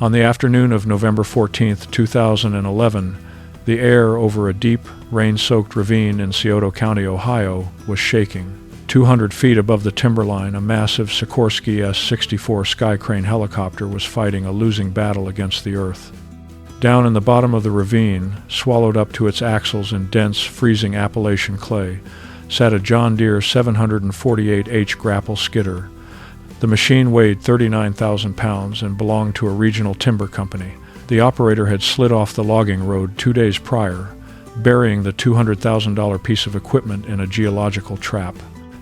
On the afternoon of November 14, 2011, the air over a deep, rain-soaked ravine in Scioto County, Ohio, was shaking. 200 feet above the timberline, a massive Sikorsky S-64 Skycrane helicopter was fighting a losing battle against the earth. Down in the bottom of the ravine, swallowed up to its axles in dense, freezing Appalachian clay, sat a John Deere 748H grapple skidder. The machine weighed 39,000 pounds and belonged to a regional timber company. The operator had slid off the logging road 2 days prior, burying the $200,000 piece of equipment in a geological trap.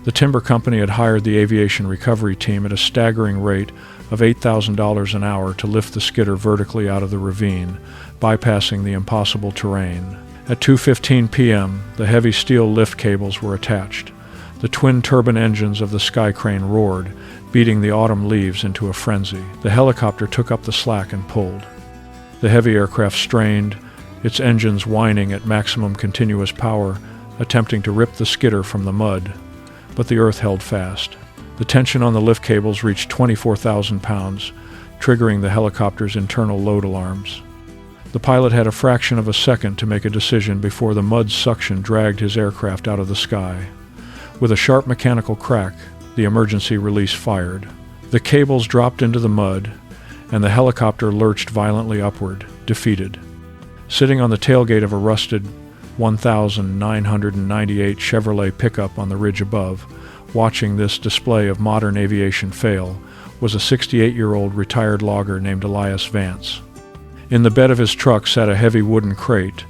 The timber company had hired the aviation recovery team at a staggering rate of $8,000 an hour to lift the skidder vertically out of the ravine, bypassing the impossible terrain. At 2:15 p.m., the heavy steel lift cables were attached. The twin turbine engines of the Skycrane roared, beating the autumn leaves into a frenzy. The helicopter took up the slack and pulled. The heavy aircraft strained, its engines whining at maximum continuous power, attempting to rip the skidder from the mud. But the earth held fast. The tension on the lift cables reached 24,000 pounds, triggering the helicopter's internal load alarms. The pilot had a fraction of a second to make a decision before the mud suction dragged his aircraft out of the sky. With a sharp mechanical crack, the emergency release fired. The cables dropped into the mud, and the helicopter lurched violently upward, defeated. Sitting on the tailgate of a rusted 1998 Chevrolet pickup on the ridge above, watching this display of modern aviation fail, was a 68-year-old retired logger named Elias Vance. In the bed of his truck sat a heavy wooden crate,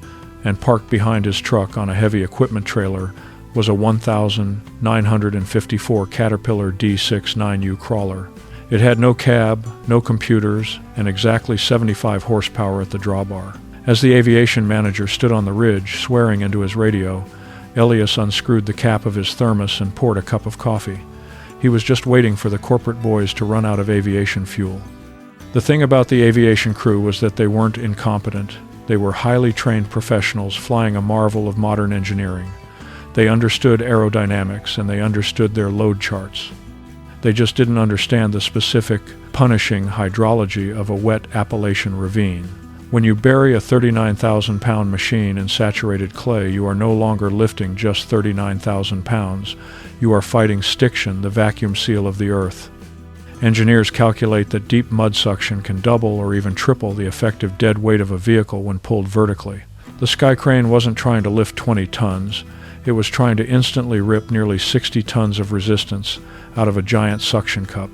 and parked behind his truck on a heavy equipment trailer was a 1954 Caterpillar D69U crawler. It had no cab, no computers, and exactly 75 horsepower at the drawbar. As the aviation manager stood on the ridge, swearing into his radio, Elias unscrewed the cap of his thermos and poured a cup of coffee. He was just waiting for the corporate boys to run out of aviation fuel. The thing about the aviation crew was that they weren't incompetent. They were highly trained professionals flying a marvel of modern engineering. They understood aerodynamics and they understood their load charts. They just didn't understand the specific, punishing hydrology of a wet Appalachian ravine. When you bury a 39,000-pound machine in saturated clay, you are no longer lifting just 39,000 pounds. You are fighting stiction, the vacuum seal of the earth. Engineers calculate that deep mud suction can double or even triple the effective dead weight of a vehicle when pulled vertically. The Skycrane wasn't trying to lift 20 tons. It was trying to instantly rip nearly 60 tons of resistance out of a giant suction cup.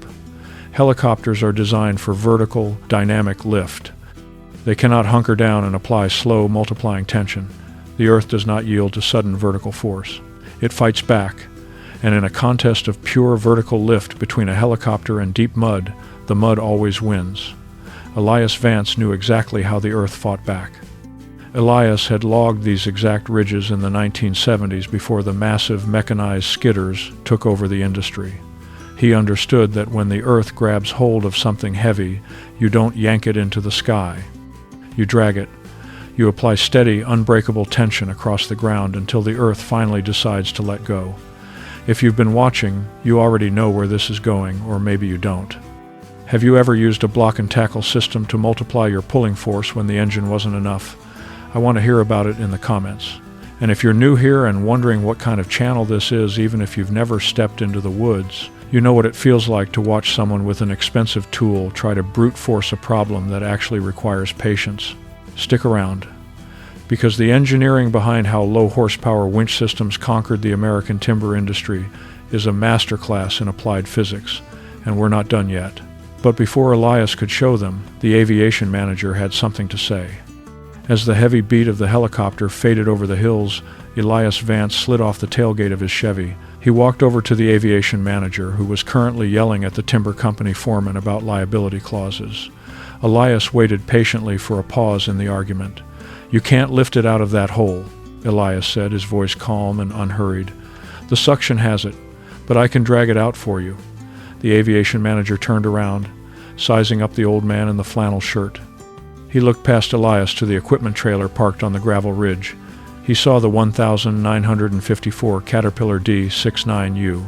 Helicopters are designed for vertical, dynamic lift. They cannot hunker down and apply slow, multiplying tension. The earth does not yield to sudden vertical force. It fights back, and in a contest of pure vertical lift between a helicopter and deep mud, the mud always wins. Elias Vance knew exactly how the earth fought back. Elias had logged these exact ridges in the 1970s before the massive mechanized skidders took over the industry. He understood that when the earth grabs hold of something heavy, you don't yank it into the sky. You drag it. You apply steady, unbreakable tension across the ground until the earth finally decides to let go. If you've been watching, you already know where this is going, or maybe you don't. Have you ever used a block and tackle system to multiply your pulling force when the engine wasn't enough? I want to hear about it in the comments. And if you're new here and wondering what kind of channel this is, even if you've never stepped into the woods, you know what it feels like to watch someone with an expensive tool try to brute force a problem that actually requires patience. Stick around, because the engineering behind how low horsepower winch systems conquered the American timber industry is a masterclass in applied physics, and we're not done yet. But before Elias could show them, the aviation manager had something to say. As the heavy beat of the helicopter faded over the hills, Elias Vance slid off the tailgate of his Chevy. He walked over to the aviation manager, who was currently yelling at the timber company foreman about liability clauses. Elias waited patiently for a pause in the argument. "You can't lift it out of that hole," Elias said, his voice calm and unhurried. "The suction has it, but I can drag it out for you." The aviation manager turned around, sizing up the old man in the flannel shirt. He looked past Elias to the equipment trailer parked on the gravel ridge. He saw the 1954 Caterpillar D69U.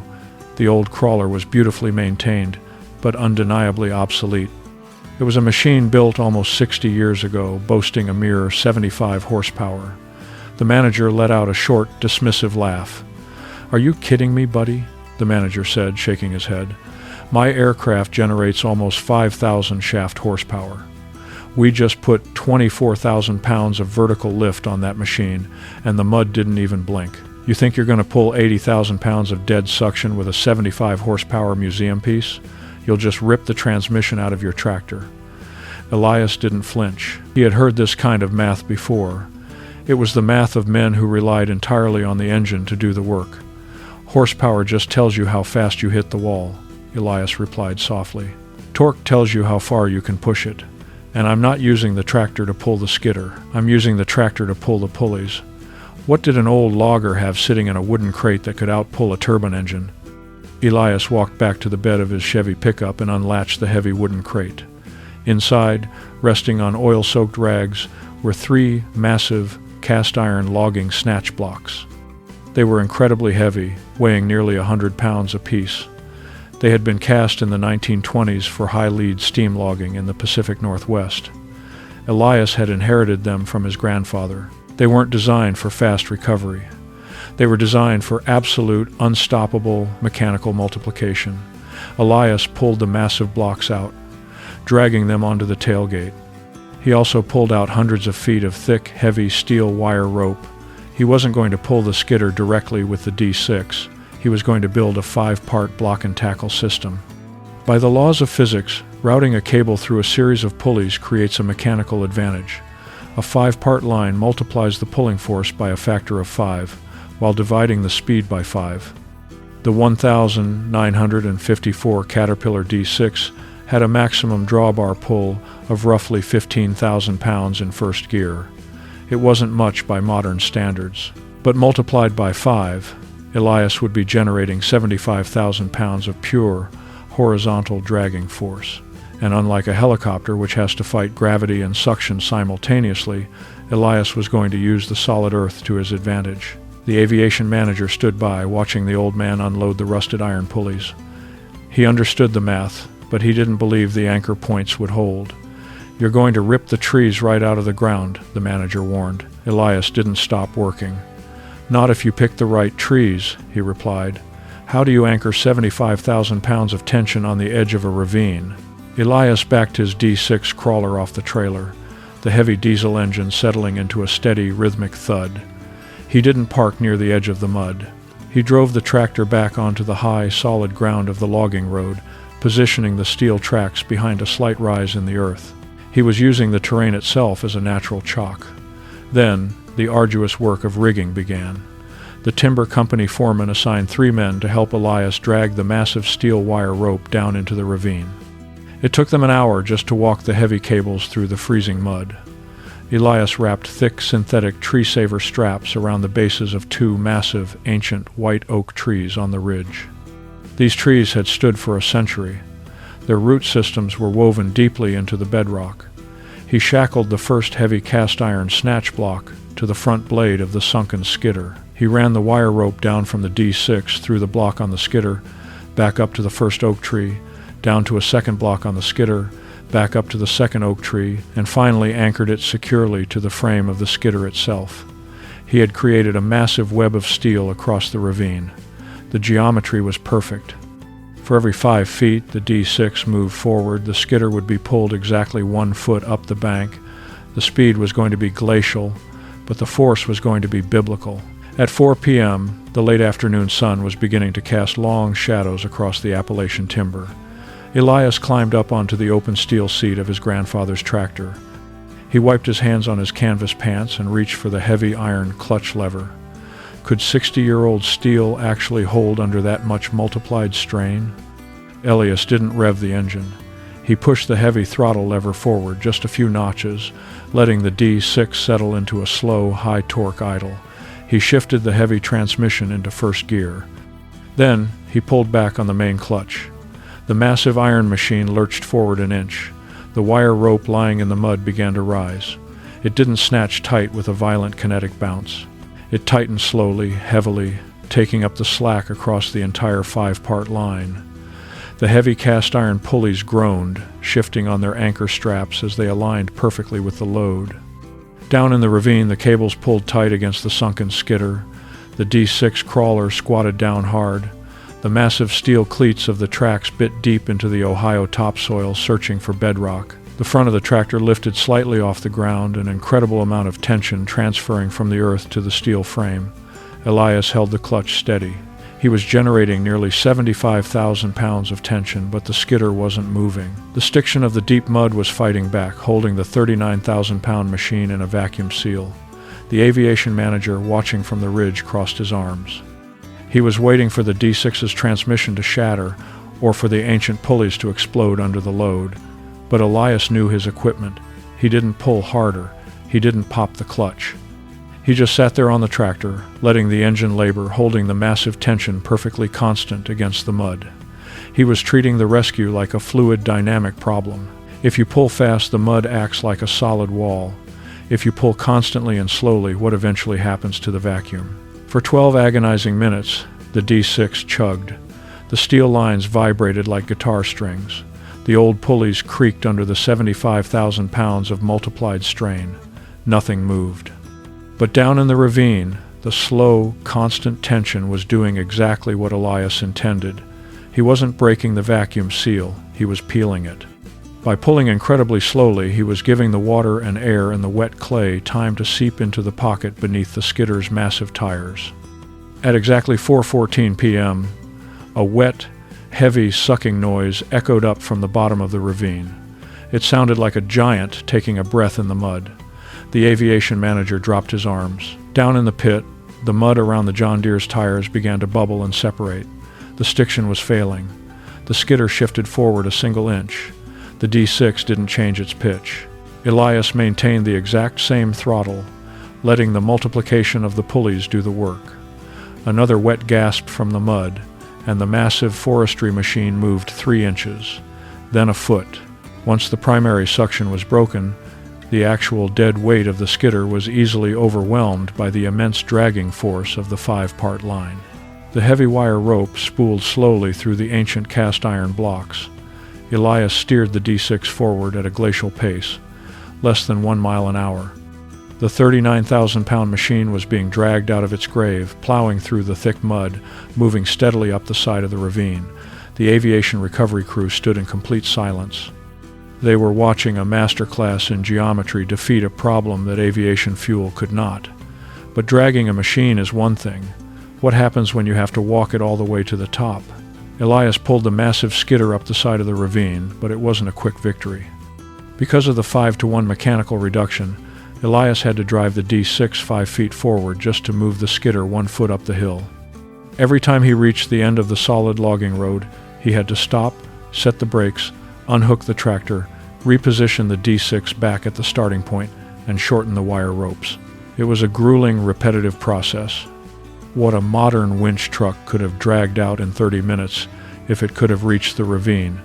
The old crawler was beautifully maintained, but undeniably obsolete. It was a machine built almost 60 years ago, boasting a mere 75 horsepower. The manager let out a short, dismissive laugh. "Are you kidding me, buddy?" the manager said, shaking his head. "My aircraft generates almost 5,000 shaft horsepower. We just put 24,000 pounds of vertical lift on that machine, and the mud didn't even blink. You think you're going to pull 80,000 pounds of dead suction with a 75 horsepower museum piece? You'll just rip the transmission out of your tractor." Elias didn't flinch. He had heard this kind of math before. It was the math of men who relied entirely on the engine to do the work. "Horsepower just tells you how fast you hit the wall," Elias replied softly. "Torque tells you how far you can push it. And I'm not using the tractor to pull the skidder. I'm using the tractor to pull the pulleys. What did an old logger have sitting in a wooden crate that could outpull a turbine engine?" Elias walked back to the bed of his Chevy pickup and unlatched the heavy wooden crate. Inside, resting on oil-soaked rags, were 3 massive cast-iron logging snatch blocks. They were incredibly heavy, weighing nearly 100 pounds apiece. They had been cast in the 1920s for high-lead steam logging in the Pacific Northwest. Elias had inherited them from his grandfather. They weren't designed for fast recovery. They were designed for absolute, unstoppable mechanical multiplication. Elias pulled the massive blocks out, dragging them onto the tailgate. He also pulled out hundreds of feet of thick, heavy steel wire rope. He wasn't going to pull the skidder directly with the D6. He was going to build a 5-part block and tackle system. By the laws of physics, routing a cable through a series of pulleys creates a mechanical advantage. A 5-part line multiplies the pulling force by a factor of 5, while dividing the speed by 5. The 1,954 Caterpillar D6 had a maximum drawbar pull of roughly 15,000 pounds in first gear. It wasn't much by modern standards, but multiplied by 5, Elias would be generating 75,000 pounds of pure, horizontal dragging force. And unlike a helicopter, which has to fight gravity and suction simultaneously, Elias was going to use the solid earth to his advantage. The aviation manager stood by, watching the old man unload the rusted iron pulleys. He understood the math, but he didn't believe the anchor points would hold. "You're going to rip the trees right out of the ground," the manager warned. Elias didn't stop working. "Not if you pick the right trees," he replied. "How do you anchor 75,000 pounds of tension on the edge of a ravine?" Elias backed his D6 crawler off the trailer, the heavy diesel engine settling into a steady, rhythmic thud. He didn't park near the edge of the mud. He drove the tractor back onto the high, solid ground of the logging road, positioning the steel tracks behind a slight rise in the earth. He was using the terrain itself as a natural chalk. Then, the arduous work of rigging began. The timber company foreman assigned 3 men to help Elias drag the massive steel wire rope down into the ravine. It took them an hour just to walk the heavy cables through the freezing mud. Elias wrapped thick synthetic tree-saver straps around the bases of 2 massive, ancient white oak trees on the ridge. These trees had stood for a century. Their root systems were woven deeply into the bedrock. He shackled the first heavy cast-iron snatch block to the front blade of the sunken skidder. He ran the wire rope down from the D6 through the block on the skidder, back up to the first oak tree, down to a second block on the skidder, back up to the second oak tree, and finally anchored it securely to the frame of the skidder itself. He had created a massive web of steel across the ravine. The geometry was perfect. For every 5 feet the D6 moved forward, the skidder would be pulled exactly 1 foot up the bank. The speed was going to be glacial, but the force was going to be biblical. At 4 p.m., the late afternoon sun was beginning to cast long shadows across the Appalachian timber. Elias climbed up onto the open steel seat of his grandfather's tractor. He wiped his hands on his canvas pants and reached for the heavy iron clutch lever. Could 60-year-old steel actually hold under that much multiplied strain? Elias didn't rev the engine. He pushed the heavy throttle lever forward just a few notches, letting the D6 settle into a slow, high-torque idle. He shifted the heavy transmission into first gear. Then he pulled back on the main clutch. The massive iron machine lurched forward an inch. The wire rope lying in the mud began to rise. It didn't snatch tight with a violent kinetic bounce. It tightened slowly, heavily, taking up the slack across the entire 5-part line. The heavy cast-iron pulleys groaned, shifting on their anchor straps as they aligned perfectly with the load. Down in the ravine, the cables pulled tight against the sunken skidder. The D6 crawler squatted down hard. The massive steel cleats of the tracks bit deep into the Ohio topsoil, searching for bedrock. The front of the tractor lifted slightly off the ground, an incredible amount of tension transferring from the earth to the steel frame. Elias held the clutch steady. He was generating nearly 75,000 pounds of tension, but the skidder wasn't moving. The stiction of the deep mud was fighting back, holding the 39,000-pound machine in a vacuum seal. The aviation manager, watching from the ridge, crossed his arms. He was waiting for the D6's transmission to shatter or for the ancient pulleys to explode under the load. But Elias knew his equipment. He didn't pull harder. He didn't pop the clutch. He just sat there on the tractor, letting the engine labor, holding the massive tension perfectly constant against the mud. He was treating the rescue like a fluid dynamic problem. If you pull fast, the mud acts like a solid wall. If you pull constantly and slowly, what eventually happens to the vacuum? For 12 agonizing minutes, the D6 chugged. The steel lines vibrated like guitar strings. The old pulleys creaked under the 75,000 pounds of multiplied strain. Nothing moved. But down in the ravine, the slow, constant tension was doing exactly what Elias intended. He wasn't breaking the vacuum seal, he was peeling it. By pulling incredibly slowly, he was giving the water and air in the wet clay time to seep into the pocket beneath the skidder's massive tires. At exactly 4:14 p.m., a wet, heavy sucking noise echoed up from the bottom of the ravine. It sounded like a giant taking a breath in the mud. The aviation manager dropped his arms. Down in the pit, the mud around the John Deere's tires began to bubble and separate. The stiction was failing. The skidder shifted forward a single inch. The D6 didn't change its pitch. Elias maintained the exact same throttle, letting the multiplication of the pulleys do the work. Another wet gasp from the mud, and the massive forestry machine moved 3 inches, then a foot. Once the primary suction was broken, the actual dead weight of the skidder was easily overwhelmed by the immense dragging force of the 5-part line. The heavy wire rope spooled slowly through the ancient cast-iron blocks. Elias steered the D6 forward at a glacial pace, less than 1 mile an hour. The 39,000-pound machine was being dragged out of its grave, plowing through the thick mud, moving steadily up the side of the ravine. The aviation recovery crew stood in complete silence. They were watching a masterclass in geometry defeat a problem that aviation fuel could not. But dragging a machine is one thing. What happens when you have to walk it all the way to the top? Elias pulled the massive skidder up the side of the ravine, but it wasn't a quick victory. Because of the 5-to-1 mechanical reduction, Elias had to drive the D6 5 feet forward just to move the skidder 1 foot up the hill. Every time he reached the end of the solid logging road, he had to stop, set the brakes, unhook the tractor, reposition the D6 back at the starting point, and shorten the wire ropes. It was a grueling, repetitive process. What a modern winch truck could have dragged out in 30 minutes, if it could have reached the ravine,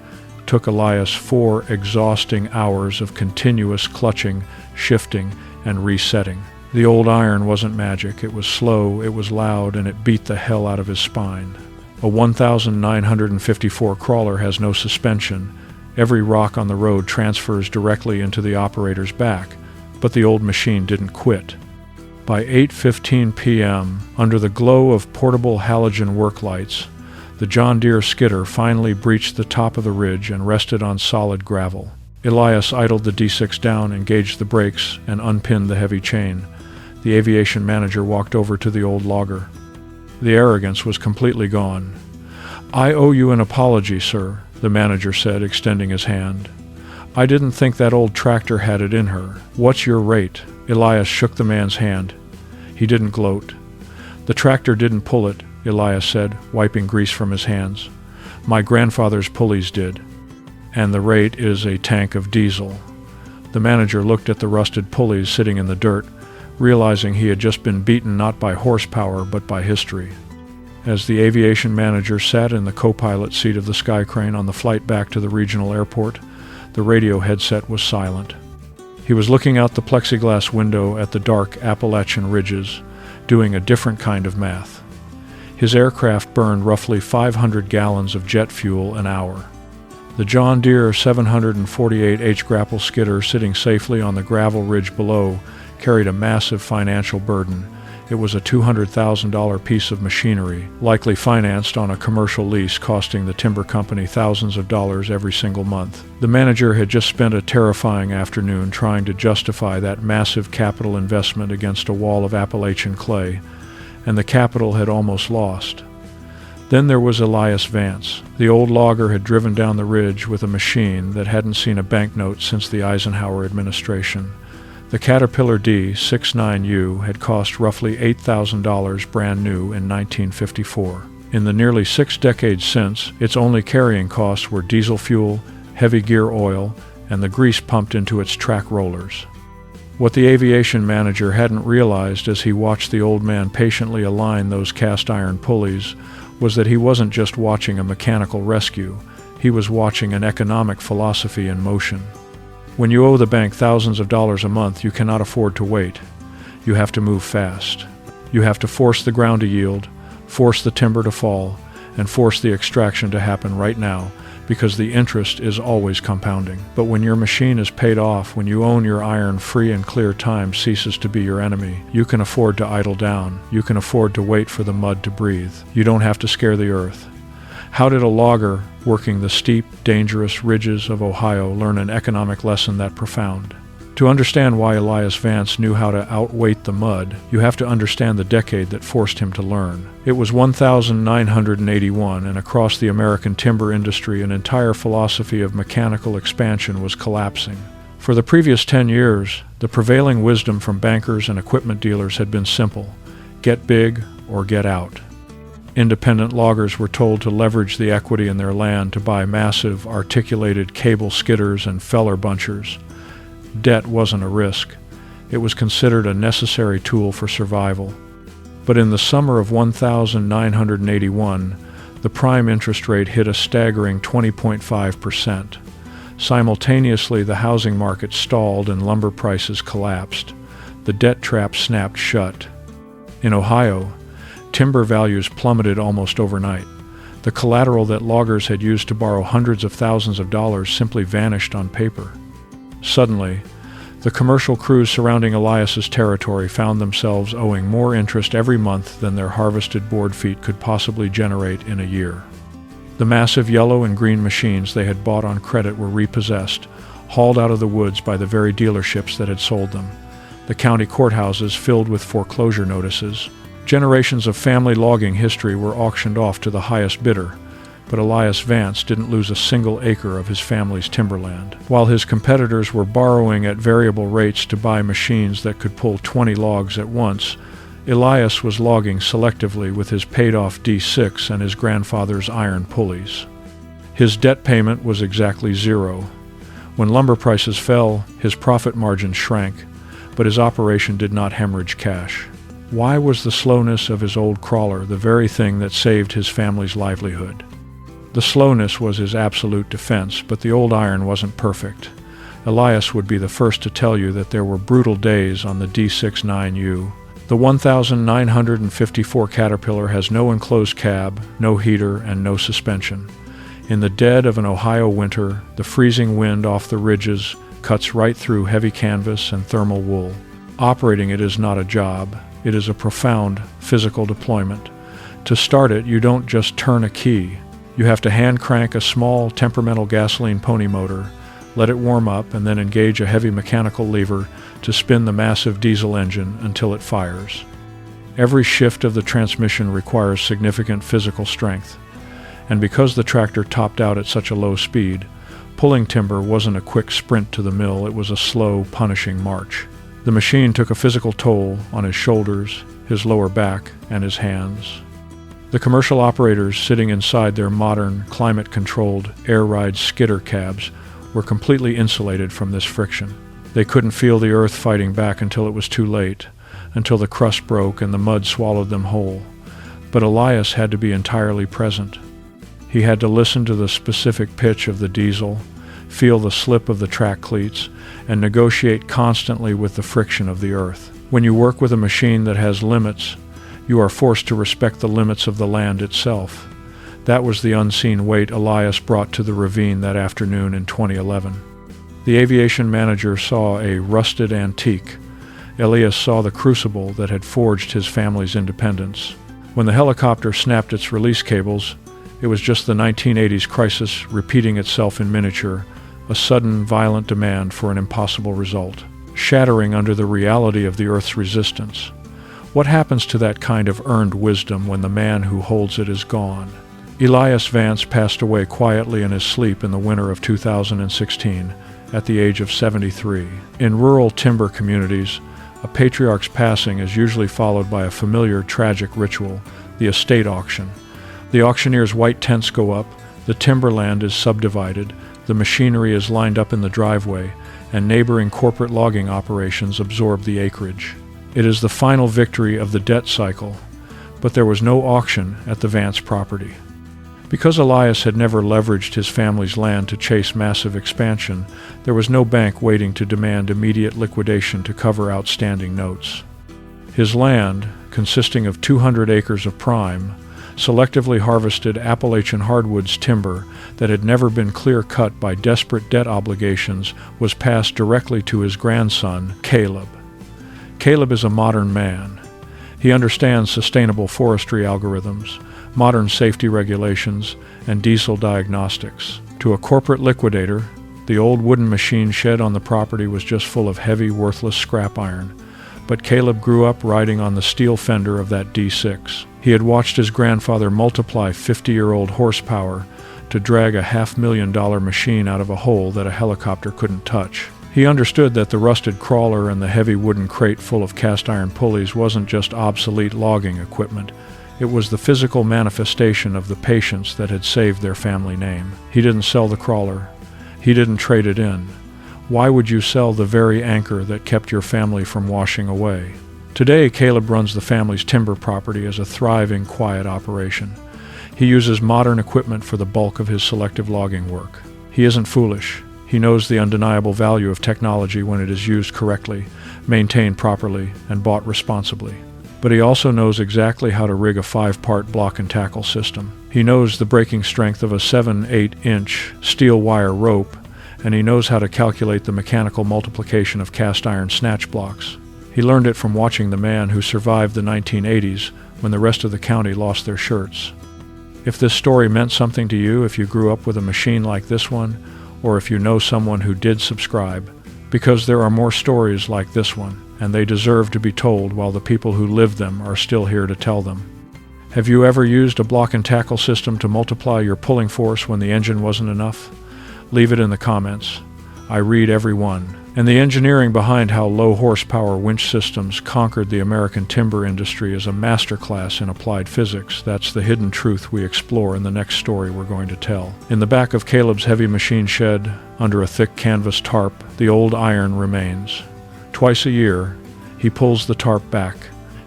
took Elias 4 exhausting hours of continuous clutching, shifting, and resetting. The old iron wasn't magic. It was slow, it was loud, and it beat the hell out of his spine. A 1,954 crawler has no suspension. Every rock on the road transfers directly into the operator's back, but the old machine didn't quit. By 8:15 p.m., under the glow of portable halogen work lights, the John Deere skidder finally breached the top of the ridge and rested on solid gravel. Elias idled the D6 down, engaged the brakes, and unpinned the heavy chain. The aviation manager walked over to the old logger. The arrogance was completely gone. "I owe you an apology, sir," the manager said, extending his hand. "I didn't think that old tractor had it in her. What's your rate?" Elias shook the man's hand. He didn't gloat. "The tractor didn't pull it," Elias said, wiping grease from his hands. "My grandfather's pulleys did. And the rate is a tank of diesel." The manager looked at the rusted pulleys sitting in the dirt, realizing he had just been beaten not by horsepower but by history. As the aviation manager sat in the co-pilot seat of the Skycrane on the flight back to the regional airport, the radio headset was silent. He was looking out the plexiglass window at the dark Appalachian ridges, doing a different kind of math. His aircraft burned roughly 500 gallons of jet fuel an hour. The John Deere 748H grapple skidder, sitting safely on the gravel ridge below, carried a massive financial burden. It was a $200,000 piece of machinery, likely financed on a commercial lease, costing the timber company thousands of dollars every single month. The manager had just spent a terrifying afternoon trying to justify that massive capital investment against a wall of Appalachian clay, and the capital had almost lost. Then there was Elias Vance. The old logger had driven down the ridge with a machine that hadn't seen a banknote since the Eisenhower administration. The Caterpillar D69U had cost roughly $8,000 brand new in 1954. In the nearly 6 decades since, its only carrying costs were diesel fuel, heavy gear oil, and the grease pumped into its track rollers. What the aviation manager hadn't realized as he watched the old man patiently align those cast iron pulleys was that he wasn't just watching a mechanical rescue, he was watching an economic philosophy in motion. When you owe the bank thousands of dollars a month, you cannot afford to wait. You have to move fast. You have to force the ground to yield, force the timber to fall, and force the extraction to happen right now, because the interest is always compounding. But when your machine is paid off, when you own your iron, free and clear time ceases to be your enemy. You can afford to idle down. You can afford to wait for the mud to breathe. You don't have to scare the earth. How did a logger working the steep, dangerous ridges of Ohio learn an economic lesson that profound? To understand why Elias Vance knew how to outweight the mud, you have to understand the decade that forced him to learn. It was 1981, and across the American timber industry, an entire philosophy of mechanical expansion was collapsing. For the previous 10 years, the prevailing wisdom from bankers and equipment dealers had been simple: get big or get out. Independent loggers were told to leverage the equity in their land to buy massive, articulated cable skidders and feller bunchers. Debt wasn't a risk. It was considered a necessary tool for survival. But in the summer of 1981, the prime interest rate hit a staggering 20.5%. Simultaneously, the housing market stalled and lumber prices collapsed. The debt trap snapped shut. In Ohio, timber values plummeted almost overnight. The collateral that loggers had used to borrow hundreds of thousands of dollars simply vanished on paper. Suddenly, the commercial crews surrounding Elias's territory found themselves owing more interest every month than their harvested board feet could possibly generate in a year. The massive yellow and green machines they had bought on credit were repossessed, hauled out of the woods by the very dealerships that had sold them. The county courthouses filled with foreclosure notices. Generations of family logging history were auctioned off to the highest bidder, but Elias Vance didn't lose a single acre of his family's timberland. While his competitors were borrowing at variable rates to buy machines that could pull 20 logs at once, Elias was logging selectively with his paid-off D6 and his grandfather's iron pulleys. His debt payment was exactly zero. When lumber prices fell, his profit margin shrank, but his operation did not hemorrhage cash. Why was the slowness of his old crawler the very thing that saved his family's livelihood? The slowness was his absolute defense, but the old iron wasn't perfect. Elias would be the first to tell you that there were brutal days on the D69U. The 1954 Caterpillar has no enclosed cab, no heater, and no suspension. In the dead of an Ohio winter, the freezing wind off the ridges cuts right through heavy canvas and thermal wool. Operating it is not a job. It is a profound physical deployment. To start it, you don't just turn a key. You have to hand crank a small temperamental gasoline pony motor, let it warm up, and then engage a heavy mechanical lever to spin the massive diesel engine until it fires. Every shift of the transmission requires significant physical strength, and because the tractor topped out at such a low speed, pulling timber wasn't a quick sprint to the mill, it was a slow, punishing march. The machine took a physical toll on his shoulders, his lower back, and his hands. The commercial operators sitting inside their modern, climate-controlled, air-ride skidder cabs were completely insulated from this friction. They couldn't feel the earth fighting back until it was too late, until the crust broke and the mud swallowed them whole. But Elias had to be entirely present. He had to listen to the specific pitch of the diesel, feel the slip of the track cleats, and negotiate constantly with the friction of the earth. When you work with a machine that has limits, You are forced to respect the limits of the land itself. That was the unseen weight Elias brought to the ravine that afternoon in 2011. The aviation manager saw a rusted antique. Elias saw the crucible that had forged his family's independence. When the helicopter snapped its release cables, it was just the 1980s crisis repeating itself in miniature, a sudden, violent demand for an impossible result, shattering under the reality of the Earth's resistance. What happens to that kind of earned wisdom when the man who holds it is gone? Elias Vance passed away quietly in his sleep in the winter of 2016, at the age of 73. In rural timber communities, a patriarch's passing is usually followed by a familiar tragic ritual, the estate auction. The auctioneer's white tents go up, the timberland is subdivided, the machinery is lined up in the driveway, and neighboring corporate logging operations absorb the acreage. It is the final victory of the debt cycle, but there was no auction at the Vance property. Because Elias had never leveraged his family's land to chase massive expansion, there was no bank waiting to demand immediate liquidation to cover outstanding notes. His land, consisting of 200 acres of prime, selectively harvested Appalachian hardwoods timber that had never been clear-cut by desperate debt obligations, was passed directly to his grandson, Caleb. Caleb is a modern man. He understands sustainable forestry algorithms, modern safety regulations, and diesel diagnostics. To a corporate liquidator, the old wooden machine shed on the property was just full of heavy, worthless scrap iron. But Caleb grew up riding on the steel fender of that D6. He had watched his grandfather multiply 50-year-old horsepower to drag a $500,000 machine out of a hole that a helicopter couldn't touch. He understood that the rusted crawler and the heavy wooden crate full of cast iron pulleys wasn't just obsolete logging equipment. It was the physical manifestation of the patience that had saved their family name. He didn't sell the crawler. He didn't trade it in. Why would you sell the very anchor that kept your family from washing away? Today, Caleb runs the family's timber property as a thriving, quiet operation. He uses modern equipment for the bulk of his selective logging work. He isn't foolish. He knows the undeniable value of technology when it is used correctly, maintained properly, and bought responsibly. But he also knows exactly how to rig a 5-part block and tackle system. He knows the breaking strength of a 7-8-inch steel wire rope, and he knows how to calculate the mechanical multiplication of cast iron snatch blocks. He learned it from watching the man who survived the 1980s when the rest of the county lost their shirts. If this story meant something to you, if you grew up with a machine like this one, or if you know someone who did, subscribe, because there are more stories like this one, and they deserve to be told while the people who lived them are still here to tell them. Have you ever used a block and tackle system to multiply your pulling force when the engine wasn't enough? Leave it in the comments. I read every one. And the engineering behind how low horsepower winch systems conquered the American timber industry is a masterclass in applied physics. That's the hidden truth we explore in the next story we're going to tell. In the back of Caleb's heavy machine shed, under a thick canvas tarp, the old iron remains. Twice a year, he pulls the tarp back.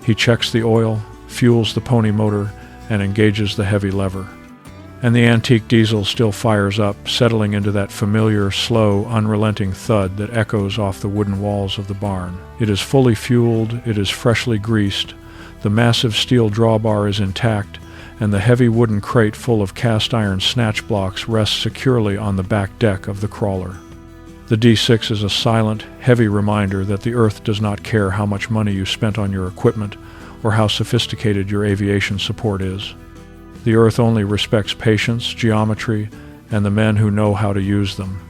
He checks the oil, fuels the pony motor, and engages the heavy lever. And the antique diesel still fires up, settling into that familiar, slow, unrelenting thud that echoes off the wooden walls of the barn. It is fully fueled, it is freshly greased, the massive steel drawbar is intact, and the heavy wooden crate full of cast iron snatch blocks rests securely on the back deck of the crawler. The D6 is a silent, heavy reminder that the Earth does not care how much money you spent on your equipment or how sophisticated your aviation support is. The Earth only respects patience, geometry, and the men who know how to use them.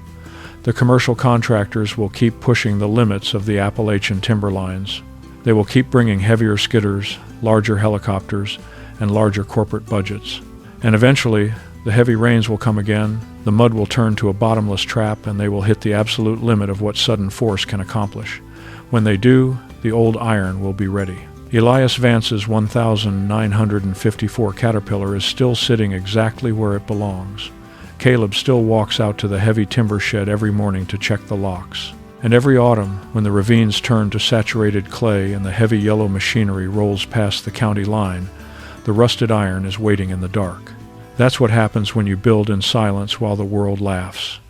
The commercial contractors will keep pushing the limits of the Appalachian timberlines. They will keep bringing heavier skidders, larger helicopters, and larger corporate budgets. And eventually, the heavy rains will come again, the mud will turn to a bottomless trap, and they will hit the absolute limit of what sudden force can accomplish. When they do, the old iron will be ready. Elias Vance's 1954 Caterpillar is still sitting exactly where it belongs. Caleb still walks out to the heavy timber shed every morning to check the locks. And every autumn, when the ravines turn to saturated clay and the heavy yellow machinery rolls past the county line, the rusted iron is waiting in the dark. That's what happens when you build in silence while the world laughs.